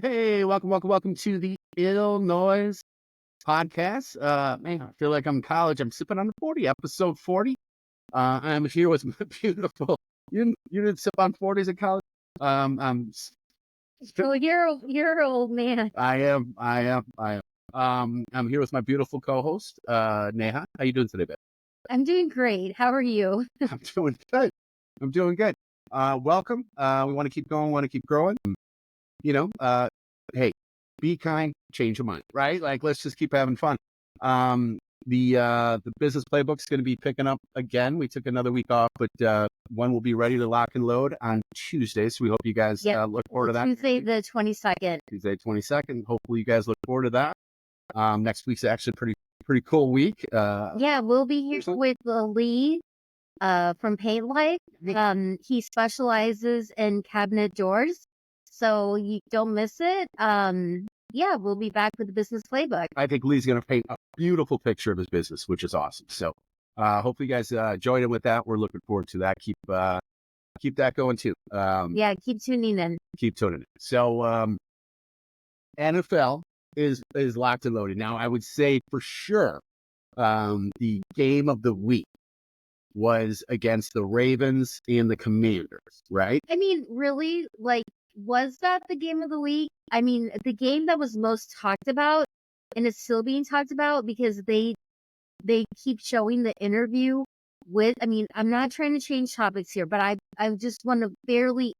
Hey, welcome to the Illinois podcast. Man, I feel like I'm in college. I'm sipping on the 40, episode 40. I'm here with my beautiful. You didn't sip on 40s in college. I'm. So you're an old man. I am. I'm here with my beautiful co-host, Neha. How you doing today, babe? I'm doing great. How are you? I'm doing good. Welcome. We want to keep going. Want to keep growing. You know. Hey, be kind, change your mind, right? Like, let's just keep having fun. The business playbook's going to be picking up again. We took another week off, but one will be ready to lock and load on Tuesday. So we hope you guys look forward to that. Tuesday the 22nd. Tuesday 22nd. Hopefully you guys look forward to that. Next week's actually pretty cool week. We'll be here with Lee from Paint Life. He specializes in cabinet doors, so you don't miss it. We'll be back with the business playbook. I think Lee's going to paint a beautiful picture of his business, which is awesome. So hopefully you guys join in with that. We're looking forward to that. Keep that going too. Keep tuning in. Keep tuning in. So NFL is locked and loaded. Now, I would say for sure the game of the week was against the Ravens and the Commanders, right? I mean, really, was that the game of the week? I mean, the game that was most talked about, and it's still being talked about because they keep showing the interview with. I mean, I'm not trying to change topics here, but I just want to fairly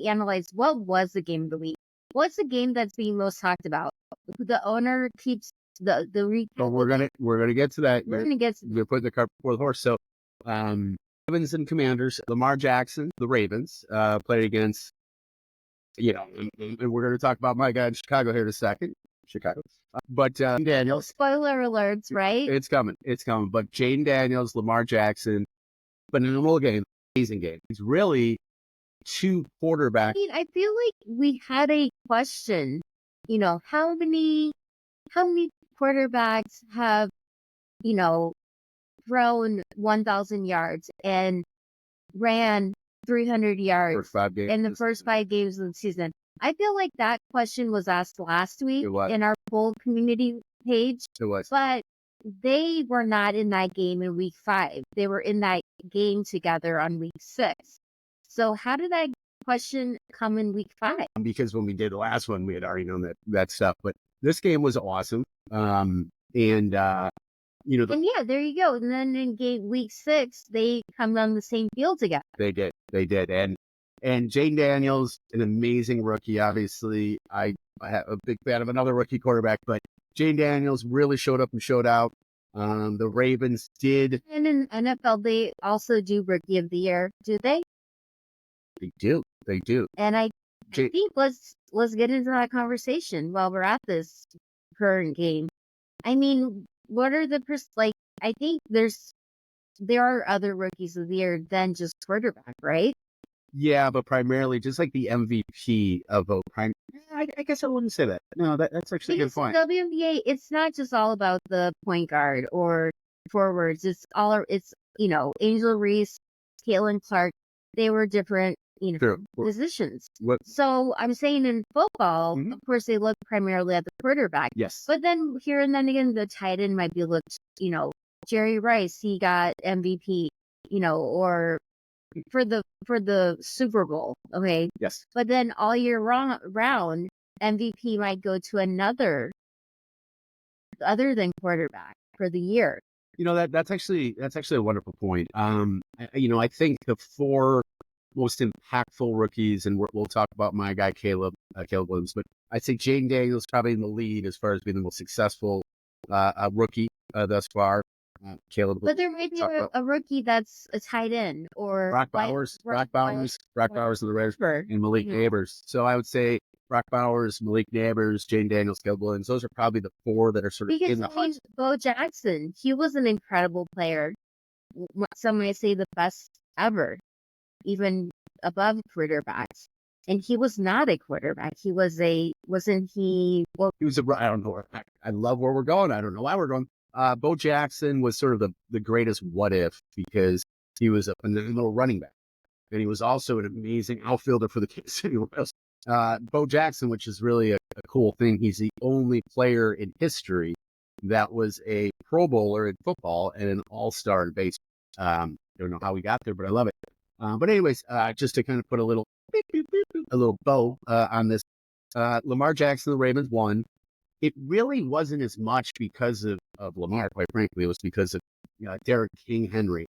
analyze what was the game of the week. What's the game that's being most talked about? The owner keeps the recap. But we're gonna get to that. We're putting the cart before the horse. So, Ravens and Commanders. Lamar Jackson, the Ravens, played against. And we're going to talk about my guy in Chicago here in a second. Chicago. But Daniels. Spoiler alerts, right? It's coming. But Jayden Daniels, Lamar Jackson, phenomenal game, amazing game. It's really two quarterbacks. I mean, I feel like we had a question. How many quarterbacks have, thrown 1,000 yards and ran 300 yards in the first 5 games of the season? I feel like that question was asked last week in our poll community page. It was. But they were not in that game in week 5. They were in that game together on week 6. So how did that question come in week 5? Because when we did the last one, we had already known that stuff. But this game was awesome. There you go. And then in week 6, they come on the same field together. They did. And Jayden Daniels, an amazing rookie. Obviously, I'm a big fan of another rookie quarterback, but Jayden Daniels really showed up and showed out. The Ravens did. And in NFL, they also do Rookie of the Year, do they? They do. And I think let's get into that conversation while we're at this current game. I mean, what are I think there are other Rookies of the Year than just quarterback, right? Yeah, but primarily just like the MVP of I guess I wouldn't say that. No, that's actually a good point. WNBA, it's not just all about the point guard or forwards. It's Angel Reese, Caitlin Clark. They were different, positions. So I'm saying in football, of course, they look primarily at the quarterback. Yes. But then here and then again, the tight end might be looked, Jerry Rice, he got MVP, or for the Super Bowl. Okay. Yes. But then all year round, MVP might go to another other than quarterback for the year. That's actually a wonderful point. I think the 4 most impactful rookies, and we'll talk about my guy Caleb Williams, but I think Jayden Daniels probably in the lead as far as being the most successful rookie thus far. Caleb, but there might be a rookie that's a tight end or Brock Bowers of the Raiders, and Malik Neighbors. So I would say Brock Bowers, Malik Neighbors, Jayden Daniels, Caleb Williams. Those are probably the 4 that are sort of in the hunt. Bo Jackson, he was an incredible player. Some might say the best ever, even above quarterbacks. And he was not a quarterback. He was I don't know. I love where we're going. I don't know why we're going. Bo Jackson was sort of the greatest what if because he was a phenomenal running back. And he was also an amazing outfielder for the Kansas City Royals. Bo Jackson, which is really a a cool thing. He's the only player in history that was a Pro Bowler in football and an All-Star in baseball. Don't know how we got there, but I love it. But anyways, just to kind of put a little bow on this, Lamar Jackson, the Ravens won. It really wasn't as much because of Lamar, quite frankly. It was because of Derek King Henry,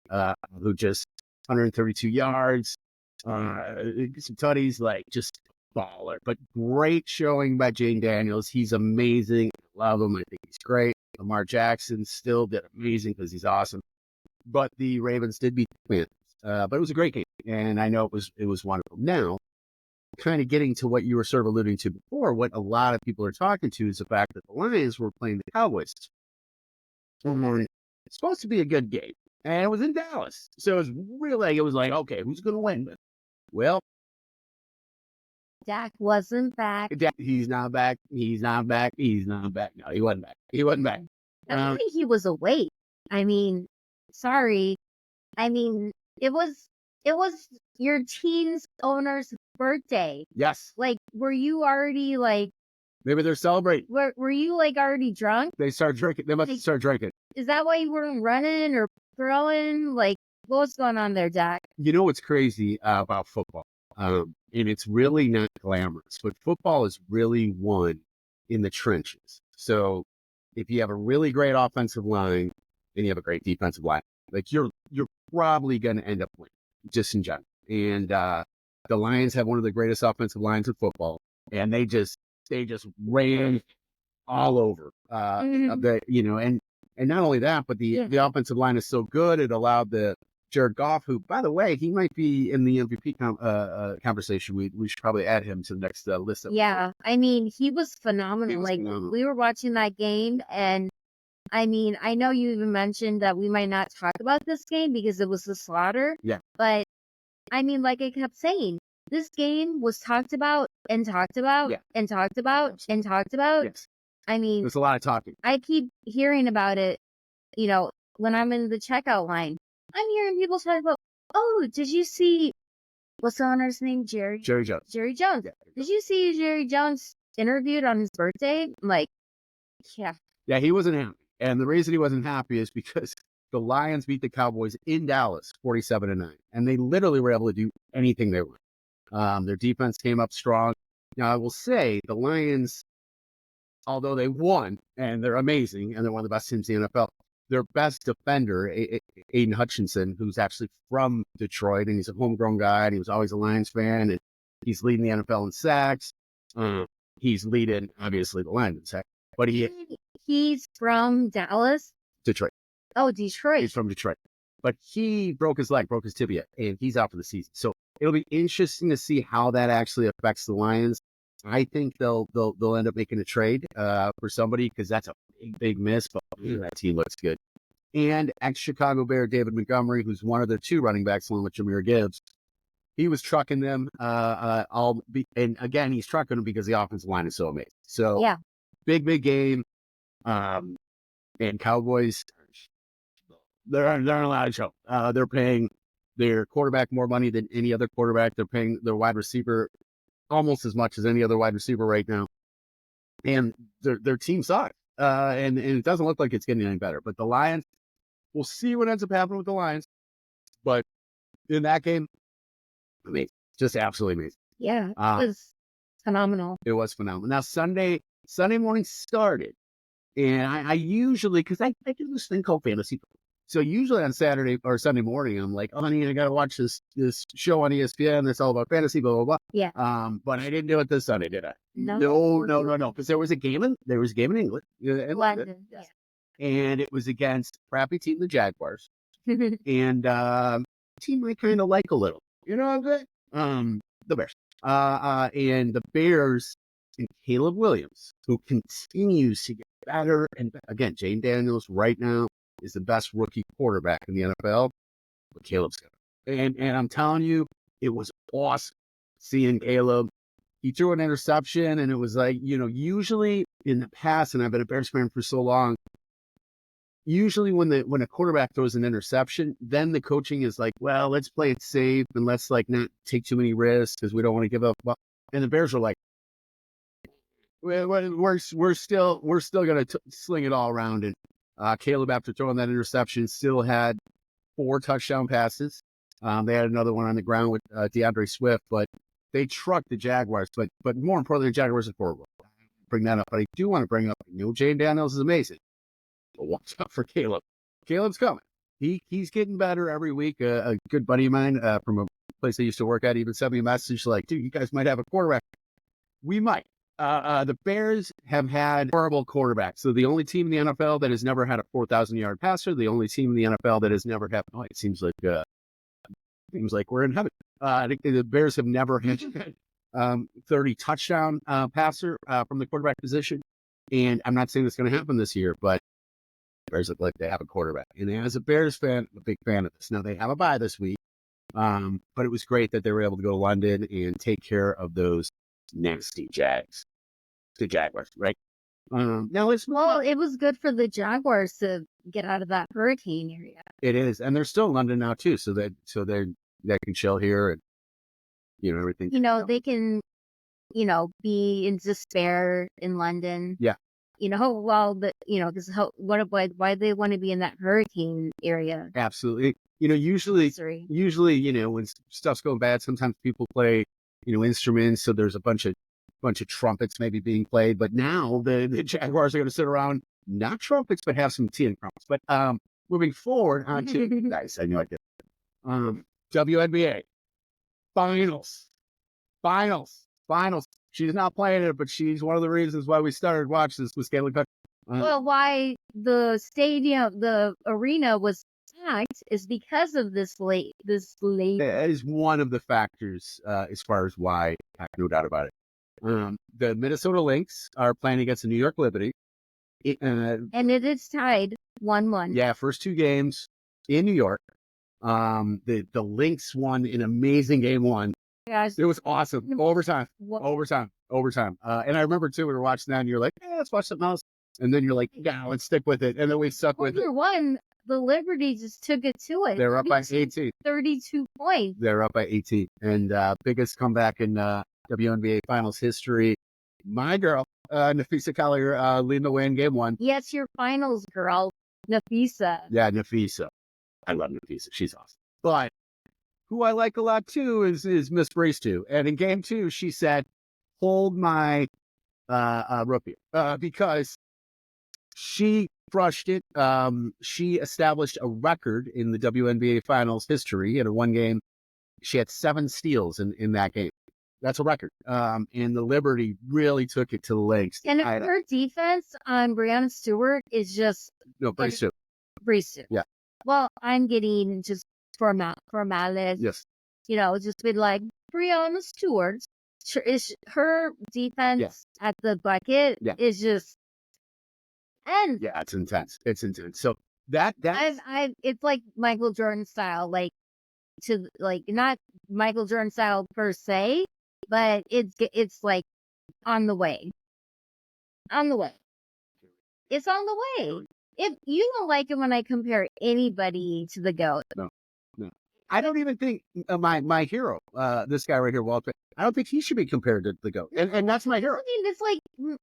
who just 132 yards, some tutties, like just baller. But great showing by Jayden Daniels. He's amazing. Love him. I think he's great. Lamar Jackson still did amazing because he's awesome. But the Ravens did beat the Panthers. But it was a great game, and I know it was wonderful. Now, kind of getting to what you were sort of alluding to before, what a lot of people are talking to is the fact that the Lions were playing the Cowboys. It's supposed to be a good game, and it was in Dallas. So it was like, okay, who's going to win? Well, Dak wasn't back. He's not back. He's not back. He's not back. No, he wasn't back. He wasn't back. I don't think he was awake. I mean, sorry. I mean, it was your team's owner's birthday. Yes. Like, were you already like? Maybe they're celebrating. Were you like already drunk? They start drinking. They must start drinking. Is that why you weren't running or throwing? Like, what's going on there, Dak? You know what's crazy about football? And it's really not glamorous, but football is really won in the trenches. So if you have a really great offensive line and you have a great defensive line, like you're probably going to end up winning, just in general. And the Lions have one of the greatest offensive lines in football, and they just ran all over. And not only that, but the offensive line is so good, it allowed the Jared Goff, who, by the way, he might be in the MVP conversation. We should probably add him to the next list. I mean, he was phenomenal. We were watching that game, and I mean, I know you even mentioned that we might not talk about this game because it was the slaughter. Yeah. But I mean, like I kept saying, this game was talked about and talked about and talked about and talked about. Yes. I mean, there's a lot of talking. I keep hearing about it, when I'm in the checkout line. I'm hearing people talk about, oh, did you see, what's the owner's name? Jerry Jones. Jerry Jones. Yeah. Did you see Jerry Jones interviewed on his birthday? I'm like, yeah. Yeah, he wasn't happy. And the reason he wasn't happy is because the Lions beat the Cowboys in Dallas 47-9. And they literally were able to do anything they wanted. Their defense came up strong. Now, I will say the Lions, although they won, and they're amazing, and they're one of the best teams in the NFL, their best defender, Aiden Hutchinson, who's actually from Detroit, and he's a homegrown guy, and he was always a Lions fan, and he's leading the NFL in sacks. He's leading, obviously, the Lions in sacks. But he's from Dallas? Detroit. Oh, Detroit. He's from Detroit. But he broke his tibia, and he's out for the season. So it'll be interesting to see how that actually affects the Lions. I think they'll end up making a trade for somebody because that's a big miss, but that team looks good. And ex-Chicago Bear David Montgomery, who's one of their two running backs, along with Jahmyr Gibbs, he was trucking them and again, he's trucking them because the offensive line is so amazing. So yeah, big game. And Cowboys, they're allowed to show. They're paying their quarterback more money than any other quarterback. They're paying their wide receiver almost as much as any other wide receiver right now. And their team sucks. And it doesn't look like it's getting any better. But the Lions, we'll see what ends up happening with the Lions. But in that game, amazing. Just absolutely amazing. Yeah, it was phenomenal. It was phenomenal. Now, Sunday morning started. And I usually, because I do this thing called fantasy. So usually on Saturday or Sunday morning, I'm like, oh, honey, I got to watch this show on ESPN that's all about fantasy, blah, blah, blah. Yeah. But I didn't do it this Sunday, did I? No. Because there was a game in England. In London. Yes. And it was against a crappy team, the Jaguars. And team I kind of like a little. You know what I'm saying? The Bears. And the Bears and Caleb Williams, who continues to get better. And again, Jayden Daniels right now is the best rookie quarterback in the NFL. But Caleb's good. And I'm telling you, it was awesome seeing Caleb. He threw an interception, and it was like, usually in the past, and I've been a Bears fan for so long, usually when a quarterback throws an interception, then the coaching is like, well, let's play it safe and let's not take too many risks because we don't want to give up. And the Bears are like, we're still gonna sling it all around. And Caleb, after throwing that interception, still had 4 touchdown passes. They had another one on the ground with DeAndre Swift, but they trucked the Jaguars. But more importantly, the Jaguars are horrible. Bring that up, but I do want to bring up. Jayden Daniels is amazing, but watch out for Caleb. Caleb's coming. He's getting better every week. A good buddy of mine from a place I used to work at even sent me a message like, "Dude, you guys might have a quarterback." We might. The Bears have had horrible quarterbacks. So the only team in the NFL that has never had a 4,000-yard passer, the only team in the NFL that has never had. Oh, it seems like we're in heaven. I think the Bears have never had 30 touchdown passer from the quarterback position. And I'm not saying it's going to happen this year, but the Bears look like they have a quarterback. And as a Bears fan, I'm a big fan of this. Now they have a bye this week, but it was great that they were able to go to London and take care of those nasty the Jaguars, right? Now it's it was good for the Jaguars to get out of that hurricane area. It is, and they're still in London now too, so they can chill here and everything. They can, be in despair in London. Yeah. Because why they want to be in that hurricane area? Absolutely. Usually, when stuff's going bad, sometimes people play, instruments. So there's a bunch of trumpets maybe being played. But now the Jaguars are going to sit around, not trumpets, but have some tea and crumpets. But moving forward onto nice, I knew I did. WNBA finals. She's not playing it, but she's one of the reasons why we started watching this with Scaling Cook. Why the arena was packed is because of this late. That is one of the factors as far as why, no doubt about it. The Minnesota Lynx are playing against the New York Liberty. And it is tied 1-1. Yeah, first 2 games in New York. The Lynx won an amazing game 1. Gosh. It was awesome. Overtime. And I remember too, we were watching that and you're like, let's watch something else. And then you're like, yeah, let's stick with it. And then we stuck with it. One, the Liberty just took it to it. They're up by 18. 32 points. They're up by 18. And biggest comeback in WNBA finals history. My girl, Nafisa Collier, leading the way in game 1. Yes, your finals girl, Nafisa. Yeah, Nafisa. I love Nafisa. She's awesome. But who I like a lot too is Miss Brace too. And in game 2, she said, hold my rookie because she crushed it. She established a record in the WNBA finals history in a 1 game. She had 7 steals in that game. That's a record. And the Liberty really took it to the legs. And her defense on Breanna Stewart is just... No, Brace too. Brace too. Yeah. Well, I'm getting just formality. Yes. Just been like, Breanna Stewart, her defense at the bucket is just... And yeah, it's intense. So that's it's like Michael Jordan style, not Michael Jordan style per se, but it's like on the way. It's on the way. If you don't like it when I compare anybody to the GOAT. No. I don't even think my hero, this guy right here, Walter, I don't think he should be compared to the GOAT. And that's my hero. I mean, it's like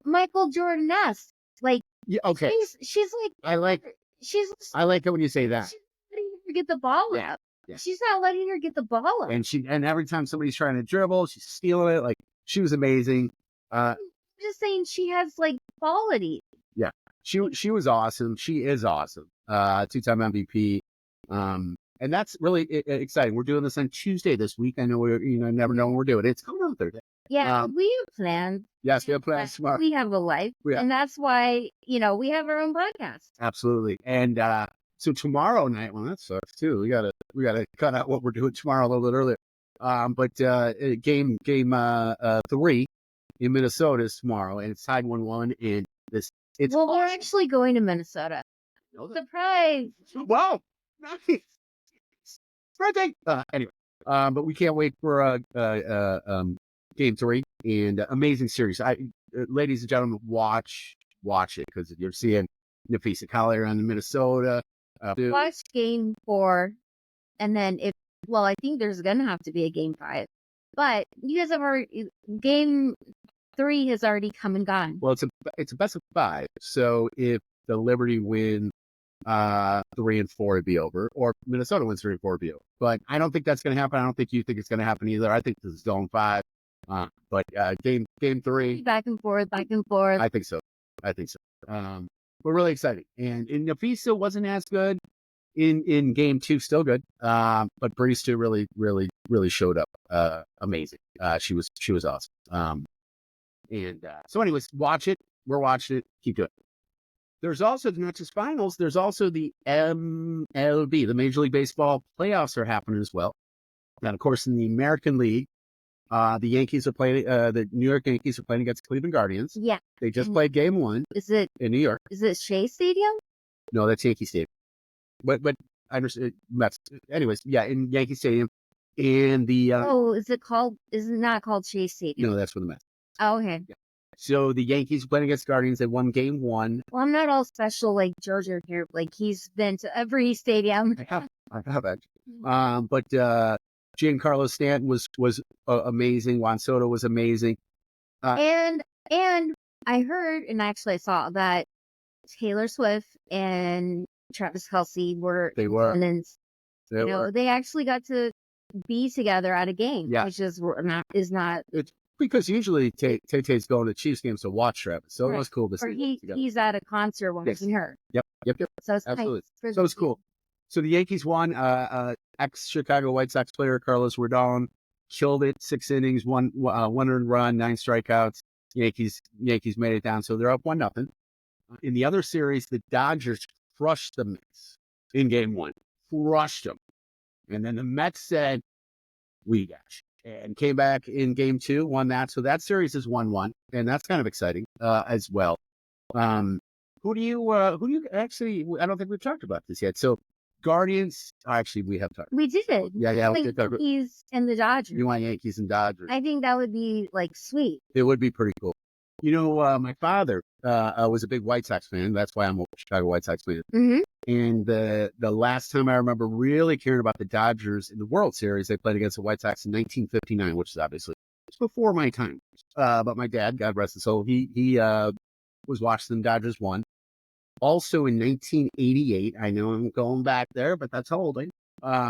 Michael Jordan-esque. Like, yeah, okay. She's like, I like it when you say that. She's not letting her get the ball out. Yeah. She's not letting her get the ball out. And every time somebody's trying to dribble, she's stealing it. Like, she was amazing. I'm just saying she has like quality. Yeah. She was awesome. She is awesome. 2-time MVP. And that's really exciting. We're doing this on Tuesday this week. I know I never know when we're doing it. It's coming on Thursday. Yeah, we have plans. Yes, we have plans tomorrow. We have a life, and that's why we have our own podcast. Absolutely, and so tomorrow night, well, that sucks too. We gotta cut out what we're doing tomorrow a little bit earlier. But game 3 in Minnesota is tomorrow, and it's tied 1-1. And it's awesome. We're actually going to Minnesota. Surprise! Wow, nice. Birthday. Anyway, but we can't wait for game 3 and amazing series. Ladies and gentlemen, watch it because you're seeing Nafisa Collier on the Minnesota. Watch game 4, and then I think there's gonna have to be a game 5. But you guys have already game 3 has already come and gone. Well, it's a best of 5. So if the Liberty win 3 and 4, it'd be over, or Minnesota wins 3 and 4, it'd be over. But I don't think that's going to happen. I don't think you think it's going to happen either. I think this is zone 5. But game 3, Back and forth, back and forth. I think so. We're really excited. And Nafisa wasn't as good in game 2, still good. But Breeze 2 really showed up. Amazing. She was awesome. So anyways, watch it. We're watching it. Keep doing it. There's also not just finals. There's also the MLB, the Major League Baseball playoffs are happening as well. And of course, in the American League, the Yankees are playing. The New York Yankees are playing against Cleveland Guardians. Yeah. They just played game 1. Is it in New York? Is it Shea Stadium? No, that's Yankee Stadium. But I understand. Mets. Anyways, yeah, in Yankee Stadium. And the is it not called Shea Stadium? No, that's for the Mets. Oh, okay. Yeah. So the Yankees playing against Guardians. They won game 1. Well, I'm not all special like Georgia here. Like he's been to every stadium. I have actually. But Giancarlo Stanton was amazing. Juan Soto was amazing. And I heard, and actually I saw that Taylor Swift and Travis Kelce were. Attendants. They actually got to be together at a game, which is not. It's because usually Tay-Tay's going to Chiefs games to watch Travis, so it was cool to see. Or he's at a concert watching her. Yep. So it's absolutely. Nice So it's cool. So the Yankees won. Ex-Chicago White Sox player Carlos Rodon killed it. 6 innings, one earned run, 9 strikeouts. Yankees made it down, so they're up 1-0. In the other series, the Dodgers crushed the Mets in game 1. Crushed them. And then the Mets said, we got you. And came back in game 2, won that. So that series is 1-1. And that's kind of exciting as well. Who do you actually, I don't think we've talked about this yet. So Guardians, actually, we have talked. We did. Yeah. Like Yankees and the Dodgers. You want Yankees and Dodgers. I think that would be like sweet. It would be pretty cool. My father was a big White Sox fan. That's why I'm a Chicago White Sox fan. Mm-hmm. And the last time I remember really caring about the Dodgers in the World Series, they played against the White Sox in 1959, which is obviously before my time. But my dad, God rest his soul, he was watching the Dodgers won. Also in 1988, I know I'm going back there, but that's how old I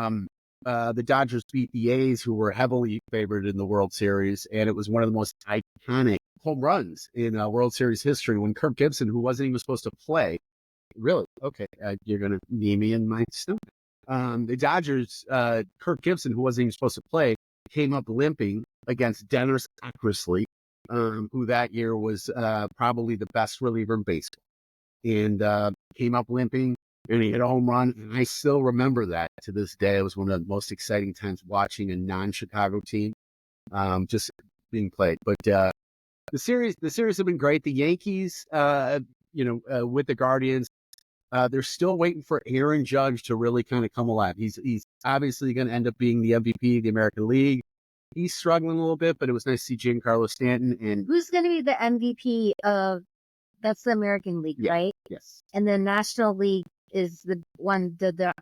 am. The Dodgers beat the A's, who were heavily favored in the World Series, and it was one of the most iconic home runs in World Series history when Kirk Gibson, who wasn't even supposed to play, really? Okay, you're going to knee me in my stomach. The Dodgers, Kirk Gibson, who wasn't even supposed to play, came up limping against Dennis Eckersley, who that year was probably the best reliever in baseball. And came up limping, and he hit a home run. And I still remember that to this day. It was one of the most exciting times watching a non-Chicago team just being played. But the series have been great. The Yankees, with the Guardians, they're still waiting for Aaron Judge to really kind of come alive. He's obviously going to end up being the MVP of the American League. He's struggling a little bit, but it was nice to see Giancarlo Stanton. And who's going to be the MVP of? That's the American League, right? Yes. And the National League is the one the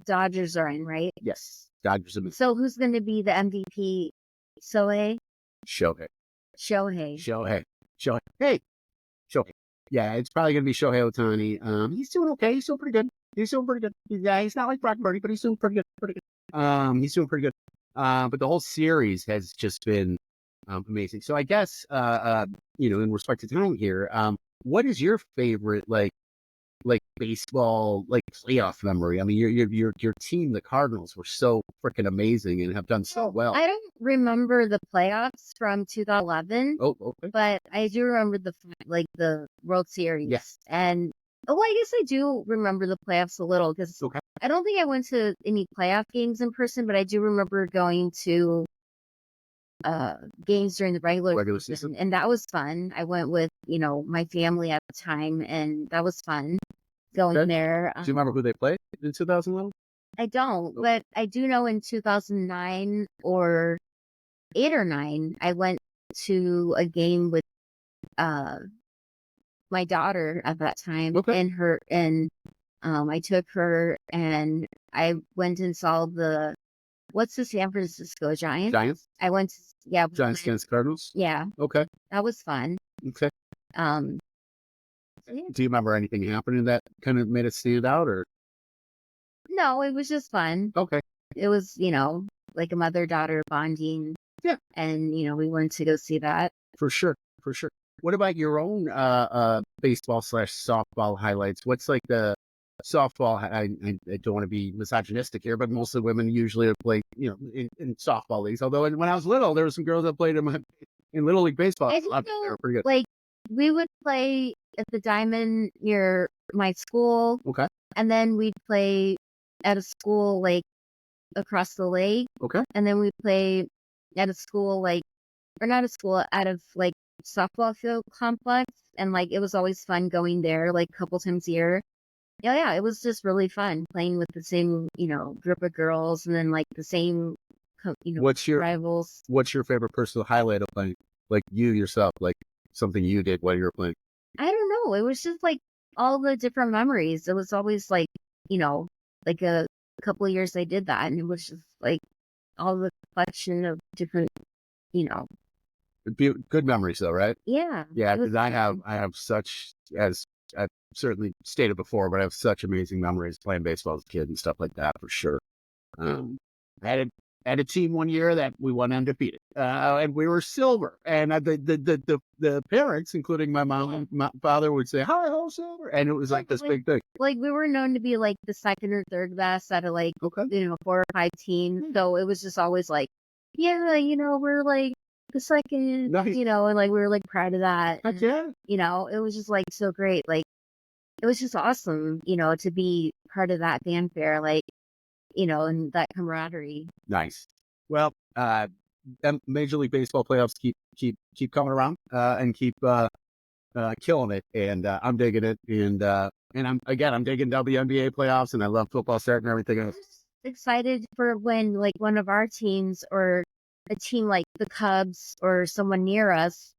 Dodgers are in, right? Yes. Dodgers are. So who's going to be the MVP? Shohei. Hey. Shohei. Yeah, it's probably going to be Shohei Ohtani. He's doing okay. He's still pretty good. He's not like Brock Purdy, but he's doing pretty good. He's doing pretty good. But the whole series has just been amazing. So I guess, in respect to time here, what is your favorite, like baseball, playoff memory? I mean, your team, the Cardinals, were so freaking amazing and have done so well. I don't remember the playoffs from 2011. Oh, okay. But I do remember the World Series. Yes. And, I guess I do remember the playoffs a little because I don't think I went to any playoff games in person, but I do remember going to games during the regular season, and that was fun. I went with my family at the time, and that was fun going there. Do you remember who they played in 2011? I don't, but I do know in 2009 or 8 or 9, I went to a game with my daughter at that time, and I took her, and I went and saw the what's the San Francisco Giants? Giants? I went to, yeah. Giants against Cardinals? Yeah. Okay. That was fun. Okay. So yeah. Do you remember anything happening that kind of made it stand out, or? No, it was just fun. Okay. It was, like a mother-daughter bonding. Yeah. And, we went to go see that. For sure. For sure. What about your own baseball/softball highlights? What's like the softball? I don't want to be misogynistic here, but most of the women usually play, in softball leagues. Although when I was little, there were some girls that played in Little League Baseball. I They were pretty good. like, we would play at the Diamond near my school. Okay. And then we'd play at a school, like, across the lake. Okay. And then we'd play at a school, like, or not a school, out of, like, softball field complex. And, like, it was always fun going there, like, a couple times a year. Yeah, it was just really fun playing with the same, group of girls, and then, like, the same, rivals. What's your favorite personal highlight of playing? Like you yourself, like something you did while you were playing? I don't know. It was just, like, all the different memories. It was always, like, like a couple of years I did that, and it was just, like, all the collection of different, Good memories, though, right? Yeah. Yeah, it was because I fun. have such, as I've certainly stated before, but I have such amazing memories playing baseball as a kid and stuff like that, for sure. I had a team one year that we won undefeated, and we were silver. And the parents, including my mom and my father, would say, "Hi, ho, silver," and it was like this big thing. Like, we were known to be, like, the second or third best out of, like, Okay. 4 or 5 teams. So it was just always like, yeah, we're, like, the second, Nice. and, like, we were, like, proud of that. Heck And, yeah. it was just, like, so great. Like, it was just awesome, to be part of that fanfare, like, and that camaraderie. Nice. Well, Major League Baseball playoffs keep coming around and keep killing it, and I'm digging it, and I'm digging WNBA playoffs, and I love football starting and everything I'm else. just excited for when, like, one of our teams or a team like the Cubs or someone near us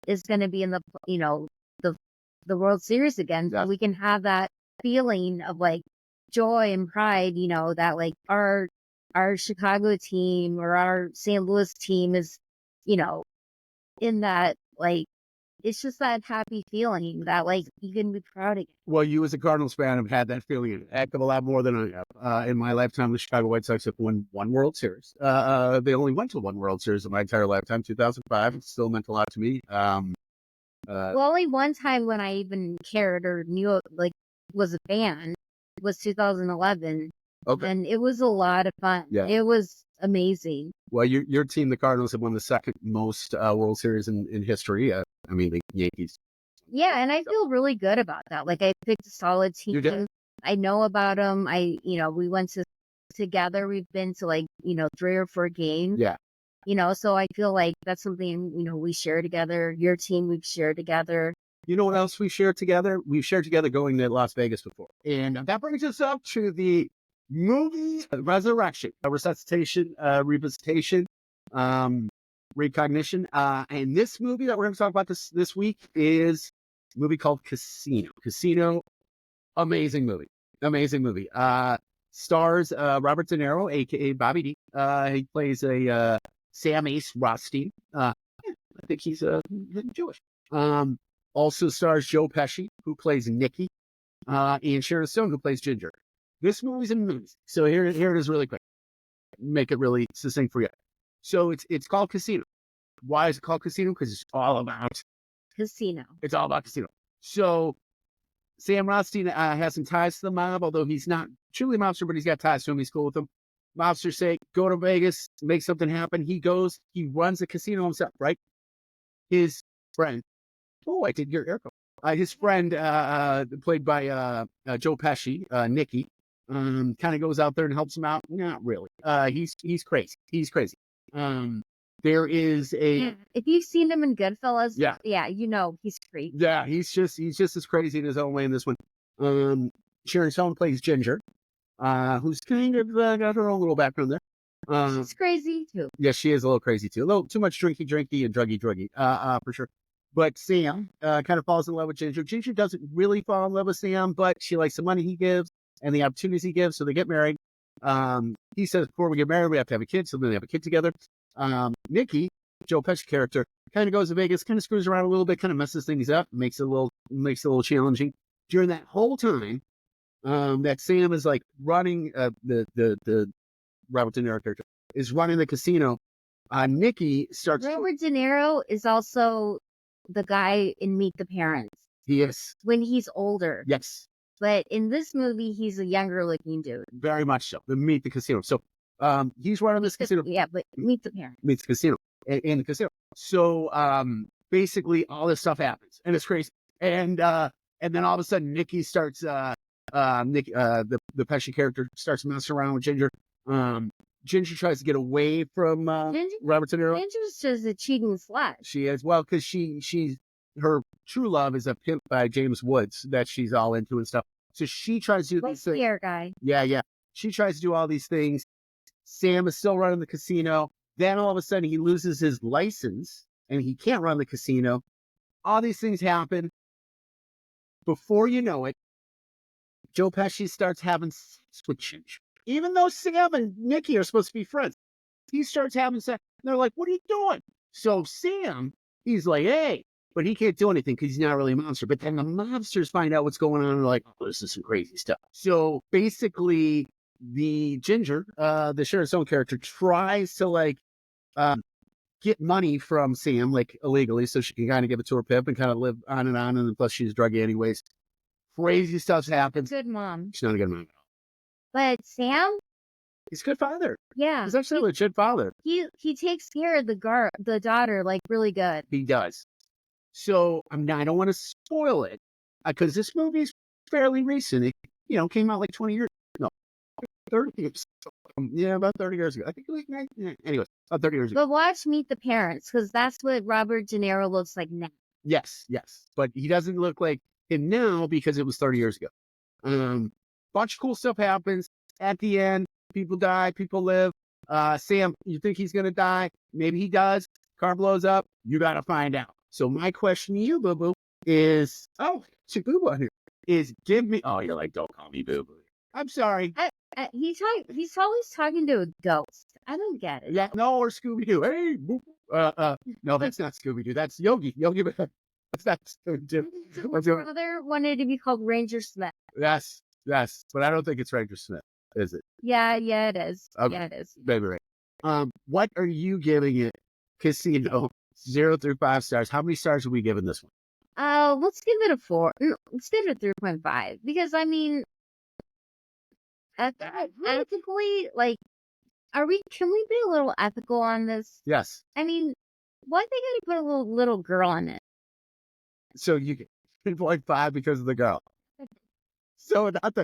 is going to be in the World Series again. So Yes. we can have that feeling of, like, joy and pride, that, like, our Chicago team or our St. Louis team is, in that, like, it's just that happy feeling that, like, you can be proud again. Well, you as a Cardinals fan have had that feeling a heck of a lot more than I have. In my lifetime, the Chicago White Sox have won one World Series. They only went to one World Series in my entire lifetime, 2005. It still meant a lot to me. Well, only one time when I even cared or knew, like, was a fan was 2011. Okay. And it was a lot of fun. Yeah. It was amazing. Well, your team, the Cardinals, have won the second most World Series in history. I mean, the Yankees. Yeah, and I feel really good about that. Like, I picked a solid team. You did? I know about them. We went together. We've been to, like, 3 or 4 games. Yeah. So I feel like that's something, we share together. Your team, we've shared together. You know what else we shared together? We've shared together going to Las Vegas before. And that brings us up to the movie Resurrection, a resuscitation, revisitation, recognition. And this movie that we're going to talk about this week is a movie called Casino. Casino, amazing movie. Amazing movie. Stars Robert De Niro, a.k.a. Bobby D. He plays a Sam Ace Rothstein. I think he's Jewish. Also stars Joe Pesci, who plays Nicky, and Sharon Stone, who plays Ginger. This movie's amazing. So here it is really quick. Make it really succinct for you. So it's called Casino. Why is it called Casino? Because it's all about Casino. It's all about casino. So Sam Rothstein has some ties to the mob, although he's not truly a mobster, but he's got ties to him. He's cool with them. Mobsters say, go to Vegas, make something happen. He goes, he runs a casino himself, right? His friend, I did your air code. His friend, played by Joe Pesci, Nicky, kind of goes out there and helps him out. Not really. He's crazy. He's crazy. There is a If you've seen him in Goodfellas, Yeah. he's crazy. Yeah, he's just as crazy in his own way in this one. Sharon Stone plays Ginger, who's kind of got her own little background there. She's crazy too. Yeah, she is a little crazy too. A little too much drinky and druggy, for sure. But Sam kind of falls in love with Ginger. Ginger doesn't really fall in love with Sam, but she likes the money he gives and the opportunities he gives, so they get married. He says, before we get married, we have to have a kid. So then they have a kid together. Nikki, Joe Pesci character, kind of goes to Vegas, kind of screws around a little bit, kind of messes things up, makes it a little challenging. During that whole time, that Sam is like running, the Robert De Niro character is running the casino. Nikki starts. Robert De Niro is also the guy in Meet the Parents. He is. When he's older. Yes. But in this movie, he's a younger looking dude. Very much so. The Meet the Casino. So he's running this casino. Yeah, but Meet the Parents. Meets the casino. In the casino. So basically all this stuff happens. And it's crazy. And then all of a sudden Nikki starts the Pesci character starts messing around with Ginger. Ginger tries to get away from Robert De Niro. Ginger's just a cheating slut. She is, well, because she's her true love is a pimp by James Woods that she's all into and stuff. So she tries to do these things. Guy. Yeah. She tries to do all these things. Sam is still running the casino. Then all of a sudden he loses his license and he can't run the casino. All these things happen. Before you know it, Joe Pesci starts having sex with Ginger. Even though Sam and Nikki are supposed to be friends, he starts having sex. And they're like, what are you doing? So Sam, he's like, hey, but he can't do anything because he's not really a monster. But then the mobsters find out what's going on and they're like, oh, this is some crazy stuff. So basically, the Ginger, the Sharon Stone character, tries to get money from Sam, like illegally, so she can kind of give it to her pimp and kind of live on. And plus she's druggy anyways. Crazy stuff happens. Good mom. She's not a good mom. But Sam? He's a good father. Yeah. He's actually a legit father. He takes care of the daughter like really good. He does. So I don't want to spoil it because this movie is fairly recent. It came out like 20 years. No, 30 years. Yeah, about 30 years ago. I think it was anyway, about 30 years ago. But watch Meet the Parents because that's what Robert De Niro looks like now. Yes. But he doesn't look like him now because it was 30 years ago. Bunch of cool stuff happens at the end. People die, people live. Sam, you think he's gonna die? Maybe he does. Car blows up. You gotta find out. So my question to you, Boo Boo, is it's a Boo Boo here. Is give me. Oh, you're like, don't call me Boo Boo. I'm sorry. He's always talking to a ghost. I don't get it. Yeah, no, or Scooby Doo. Hey, Boo. No, that's not Scooby Doo. That's Yogi. That's not Scooby Doo. My brother wanted to be called Ranger Smith. Yes, but I don't think it's Ranger Smith, is it? Yeah, it is. Okay. Yeah, it is. Maybe right. What are you giving it? Casino 0 through 5 stars. How many stars are we giving this one? Let's give it a 4. No, let's give it a 3.5 because I mean, ethically, like, can we be a little ethical on this? Yes. I mean, why they gotta put a little girl in it? So you get 3.5 because of the girl. So not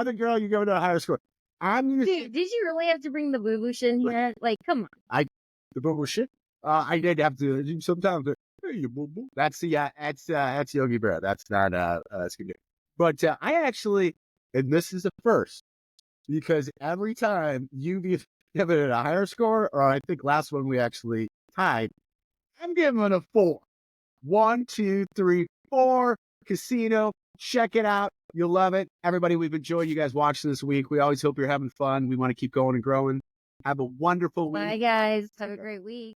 the girl, you go to a higher score. Dude, did you really have to bring the boo-boo shit in here? Like, come on. The boo-boo shit? I did have to sometimes. Hey, you boo-boo. That's Yogi Bear. That's not Scooby. But I actually, and this is the first, because every time you give it a higher score, or I think last one we actually tied, I'm giving it a 4. 1, 2, 3, 4. Casino. Check it out. You'll love it. Everybody, we've enjoyed you guys watching this week. We always hope you're having fun. We want to keep going and growing. Have a wonderful week. Bye, guys. Have a great week.